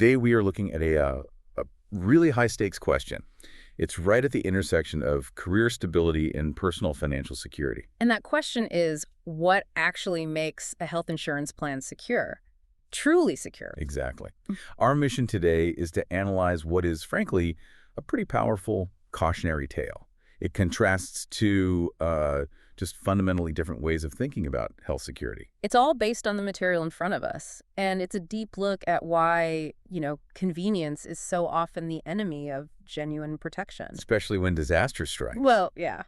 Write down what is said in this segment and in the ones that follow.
Today we are looking at a really high-stakes question. It's right at the intersection of career stability and personal financial security. And that question is, what actually makes a health insurance plan secure? Truly secure. Exactly. Our mission today is to analyze what is, frankly, a pretty powerful cautionary tale. It contrasts two just fundamentally different ways of thinking about health security. It's all based on the material in front of us. And it's a deep look at why, convenience is so often the enemy of genuine protection. Especially when disaster strikes. Well, yeah.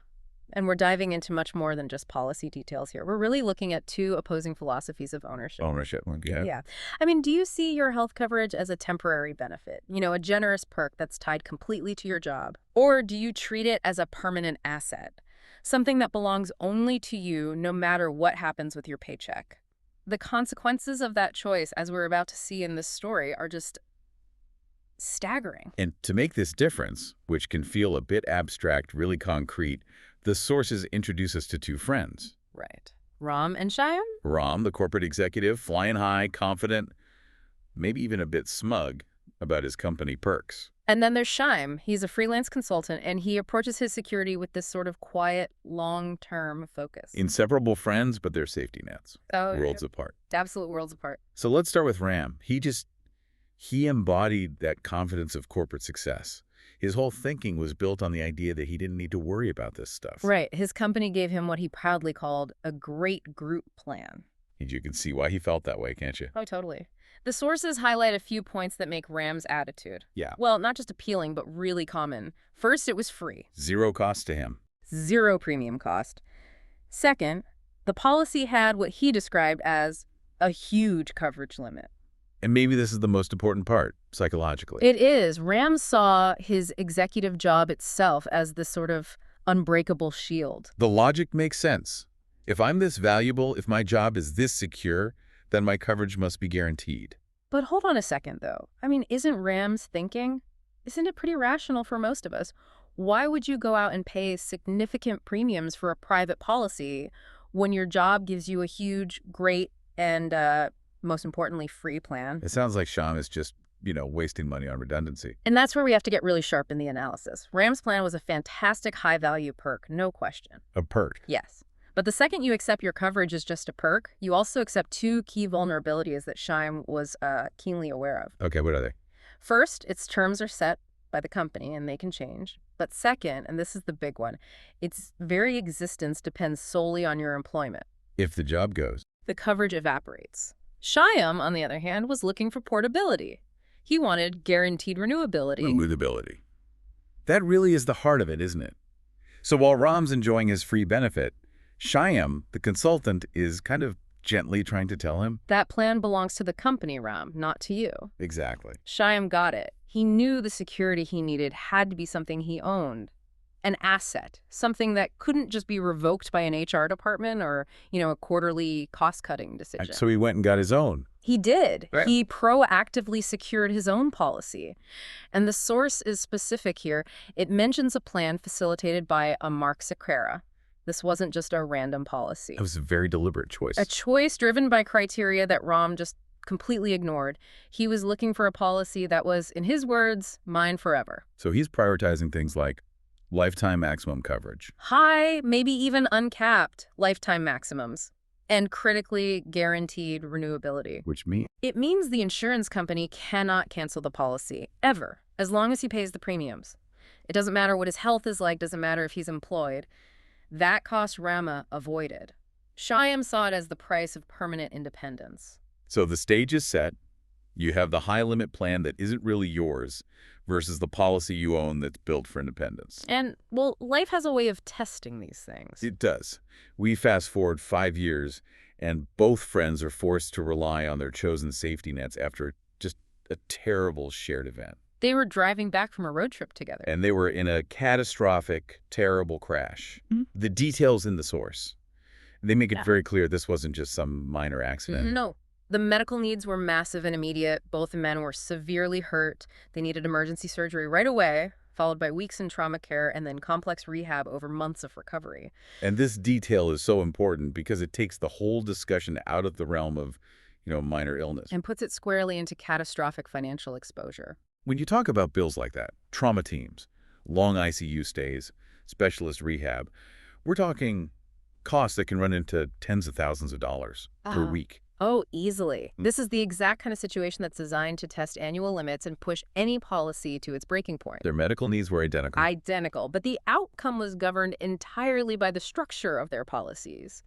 And we're diving into much more than just policy details here. We're really looking at two opposing philosophies of ownership. Ownership, yeah. Yeah. I mean, do you see your health coverage as a temporary benefit? A generous perk that's tied completely to your job? Or do you treat it as a permanent asset? Something that belongs only to you no matter what happens with your paycheck? The consequences of that choice, as we're about to see in this story, are just staggering. And to make this difference, which can feel a bit abstract, really concrete, the sources introduce us to two friends. Right. Ram and Shyam? Ram, the corporate executive, flying high, confident, maybe even a bit smug about his company perks. And then there's Shyam. He's a freelance consultant, and he approaches his security with this sort of quiet, long-term focus. Inseparable friends, but they're safety nets. Oh, worlds apart. Absolute worlds apart. So let's start with Ram. He embodied that confidence of corporate success. His whole thinking was built on the idea that he didn't need to worry about this stuff. Right. His company gave him what he proudly called a great group plan. And you can see why he felt that way, can't you? Oh, totally. The sources highlight a few points that make Ram's attitude. Yeah. Well, not just appealing, but really common. First, it was free. Zero cost to him. Zero premium cost. Second, the policy had what he described as a huge coverage limit. And maybe this is the most important part, psychologically. It is. Ram saw his executive job itself as this sort of unbreakable shield. The logic makes sense. If I'm this valuable, if my job is this secure, then my coverage must be guaranteed. But hold on a second, though. I mean, isn't Ram's thinking? Isn't it pretty rational for most of us? Why would you go out and pay significant premiums for a private policy when your job gives you a huge, great, and most importantly, free plan? It sounds like Shyam is just, wasting money on redundancy. And that's where we have to get really sharp in the analysis. Ram's plan was a fantastic high-value perk, no question. A perk? Yes. But the second you accept your coverage as just a perk, you also accept two key vulnerabilities that Shyam was keenly aware of. Okay, what are they? First, its terms are set by the company and they can change. But second, and this is the big one, its very existence depends solely on your employment. If the job goes. The coverage evaporates. Shyam, on the other hand, was looking for portability. He wanted guaranteed renewability. Renewability. That really is the heart of it, isn't it? So while Ram's enjoying his free benefit, Shyam, the consultant, is kind of gently trying to tell him, that plan belongs to the company, Ram, not to you. Exactly. Shyam got it. He knew the security he needed had to be something he owned. An asset, something that couldn't just be revoked by an HR department or, a quarterly cost-cutting decision. So he went and got his own. He did. Right. He proactively secured his own policy. And the source is specific here. It mentions a plan facilitated by a Mark Sequeira. This wasn't just a random policy. It was a very deliberate choice. A choice driven by criteria that Ram just completely ignored. He was looking for a policy that was, in his words, mine forever. So he's prioritizing things like lifetime maximum coverage. High, maybe even uncapped lifetime maximums. And critically guaranteed renewability. Which means? It means the insurance company cannot cancel the policy, ever, as long as he pays the premiums. It doesn't matter what his health is like, doesn't matter if he's employed. That cost Rama avoided. Shyam saw it as the price of permanent independence. So the stage is set. You have the high-limit plan that isn't really yours versus the policy you own that's built for independence. And, well, life has a way of testing these things. It does. We fast forward 5 years, and both friends are forced to rely on their chosen safety nets after just a terrible shared event. They were driving back from a road trip together. And they were in a catastrophic, terrible crash. Mm-hmm. The details in the source. They make it very clear this wasn't just some minor accident. No. The medical needs were massive and immediate. Both men were severely hurt. They needed emergency surgery right away, followed by weeks in trauma care and then complex rehab over months of recovery. And this detail is so important because it takes the whole discussion out of the realm of, minor illness. And puts it squarely into catastrophic financial exposure. When you talk about bills like that, trauma teams, long ICU stays, specialist rehab, we're talking costs that can run into tens of thousands of dollars per week. Oh, easily. This is the exact kind of situation that's designed to test annual limits and push any policy to its breaking point. Their medical needs were identical. Identical, but the outcome was governed entirely by the structure of their policies.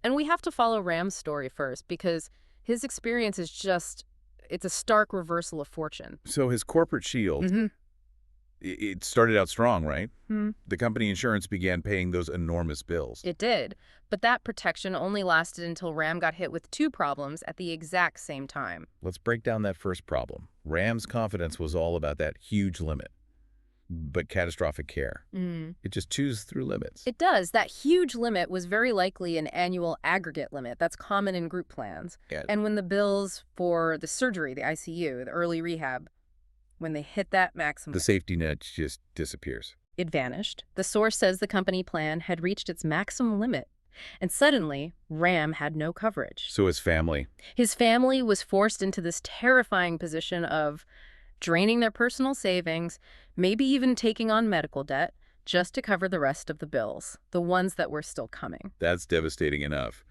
And we have to follow Ram's story first because his experience is it's a stark reversal of fortune. So his corporate shield, it started out strong, right? The company insurance began paying those enormous bills. It did, but that protection only lasted until Ram got hit with two problems at the exact same time. Let's break down that first problem. Ram's confidence was all about that huge limit, but catastrophic care. It just chews through limits. It does. That huge limit was very likely an annual aggregate limit. That's common in group plans. Yeah. And when the bills for the surgery, the ICU, the early rehab, when they hit that maximum, The safety net just disappears. it vanished. The source says the company plan had reached its maximum limit. And suddenly, Ram had no coverage. So his family, His family was forced into this terrifying position of draining their personal savings, maybe even taking on medical debt, just to cover the rest of the bills, the ones that were still coming. that's devastating enough.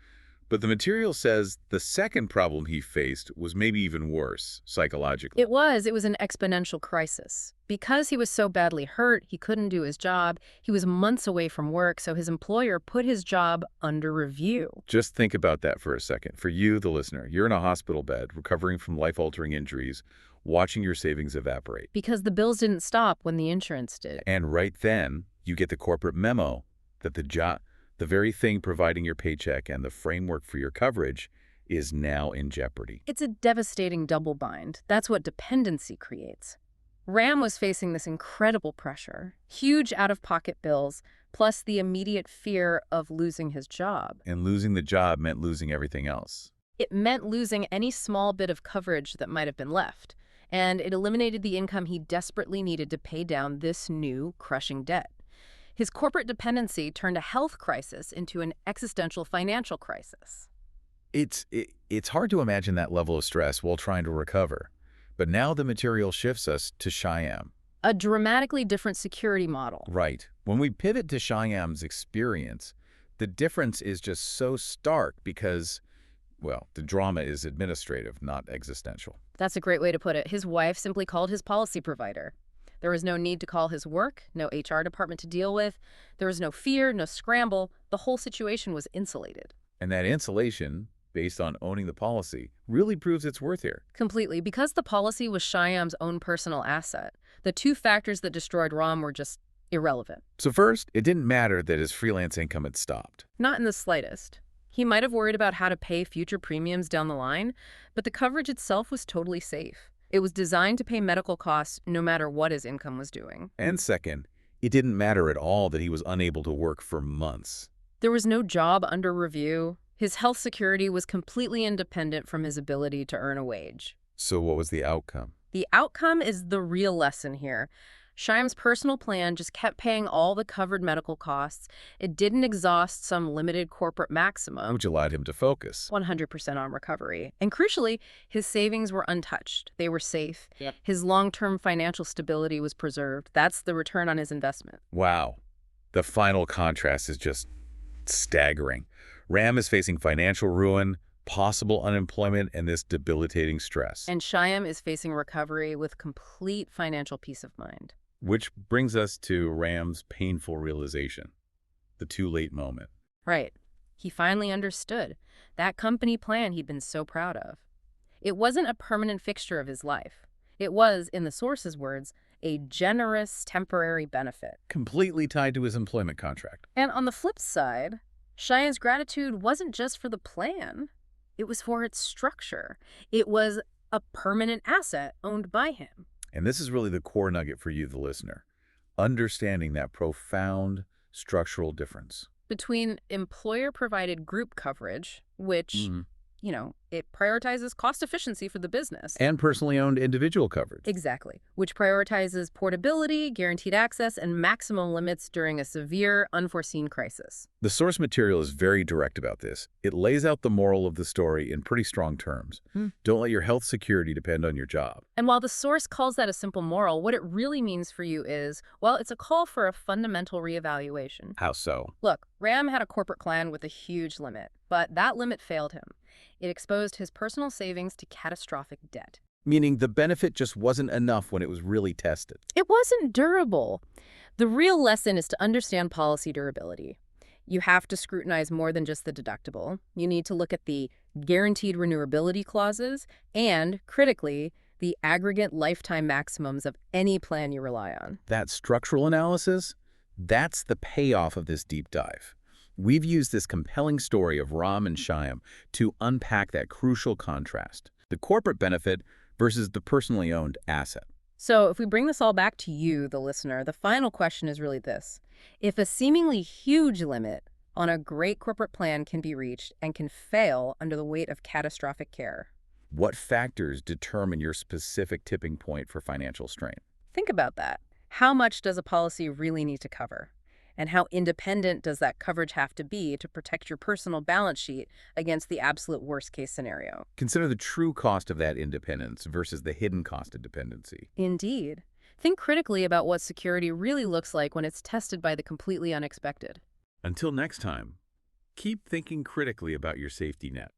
But the material says the second problem he faced was maybe even worse, psychologically. It was an exponential crisis. Because he was so badly hurt, he couldn't do his job. He was months away from work, so his employer put his job under review. Just think about that for a second. For you, the listener, you're in a hospital bed, recovering from life-altering injuries, watching your savings evaporate. Because the bills didn't stop when the insurance did. And right then, you get the corporate memo that the very thing providing your paycheck and the framework for your coverage is now in jeopardy. It's a devastating double bind. That's what dependency creates. Ram was facing this incredible pressure, huge out-of-pocket bills, plus the immediate fear of losing his job. And losing the job meant losing everything else. It meant losing any small bit of coverage that might have been left, and it eliminated the income he desperately needed to pay down this new, crushing debt. His corporate dependency turned a health crisis into an existential financial crisis. It's hard to imagine that level of stress while trying to recover. But now the material shifts us to Shyam. A dramatically different security model. Right. When we pivot to Shyam's experience, the difference is just so stark because, well, the drama is administrative, not existential. That's a great way to put it. His wife simply called his policy provider. There was no need to call his work, no HR department to deal with. There was no fear, no scramble. The whole situation was insulated. And that insulation, based on owning the policy, really proves its worth here. Completely. Because the policy was Shyam's own personal asset, the two factors that destroyed Ram were just irrelevant. So first, it didn't matter that his freelance income had stopped. Not in the slightest. He might have worried about how to pay future premiums down the line, but the coverage itself was totally safe. It was designed to pay medical costs no matter what his income was doing. And second, it didn't matter at all that he was unable to work for months. There was no job under review. His health security was completely independent from his ability to earn a wage. So what was the outcome? The outcome is the real lesson here. Shyam's personal plan just kept paying all the covered medical costs. It didn't exhaust some limited corporate maximum. Which allowed him to focus. 100% on recovery. And crucially, his savings were untouched. They were safe. Yep. His long-term financial stability was preserved. That's the return on his investment. Wow. The final contrast is just staggering. Ram is facing financial ruin, possible unemployment, and this debilitating stress. And Shyam is facing recovery with complete financial peace of mind. Which brings us to Ram's painful realization, the too late moment. Right. He finally understood that company plan he'd been so proud of. It wasn't a permanent fixture of his life. It was, in the source's words, a generous temporary benefit. Completely tied to his employment contract. And on the flip side, Shyam's gratitude wasn't just for the plan. It was for its structure. It was a permanent asset owned by him. And this is really the core nugget for you, the listener. Understanding that profound structural difference. Between employer-provided group coverage, which It prioritizes cost efficiency for the business. And personally owned individual coverage. Exactly, which prioritizes portability, guaranteed access, and maximum limits during a severe, unforeseen crisis. The source material is very direct about this. It lays out the moral of the story in pretty strong terms. Don't let your health security depend on your job. And while the source calls that a simple moral, what it really means for you is, well, it's a call for a fundamental reevaluation. How so? Look, Ram had a corporate plan with a huge limit, but that limit failed him. It exposed his personal savings to catastrophic debt. Meaning the benefit just wasn't enough when it was really tested. It wasn't durable. The real lesson is to understand policy durability. You have to scrutinize more than just the deductible. You need to look at the guaranteed renewability clauses and, critically, the aggregate lifetime maximums of any plan you rely on. That structural analysis, that's the payoff of this deep dive. We've used this compelling story of Ram and Shyam to unpack that crucial contrast, the corporate benefit versus the personally owned asset. So if we bring this all back to you, the listener, the final question is really this. If a seemingly huge limit on a great corporate plan can be reached and can fail under the weight of catastrophic care, What factors determine your specific tipping point for financial strain? think about that. How much does a policy really need to cover? And how independent does that coverage have to be to protect your personal balance sheet against the absolute worst-case scenario? Consider the true cost of that independence versus the hidden cost of dependency. Indeed. Think critically about what security really looks like when it's tested by the completely unexpected. Until next time, keep thinking critically about your safety net.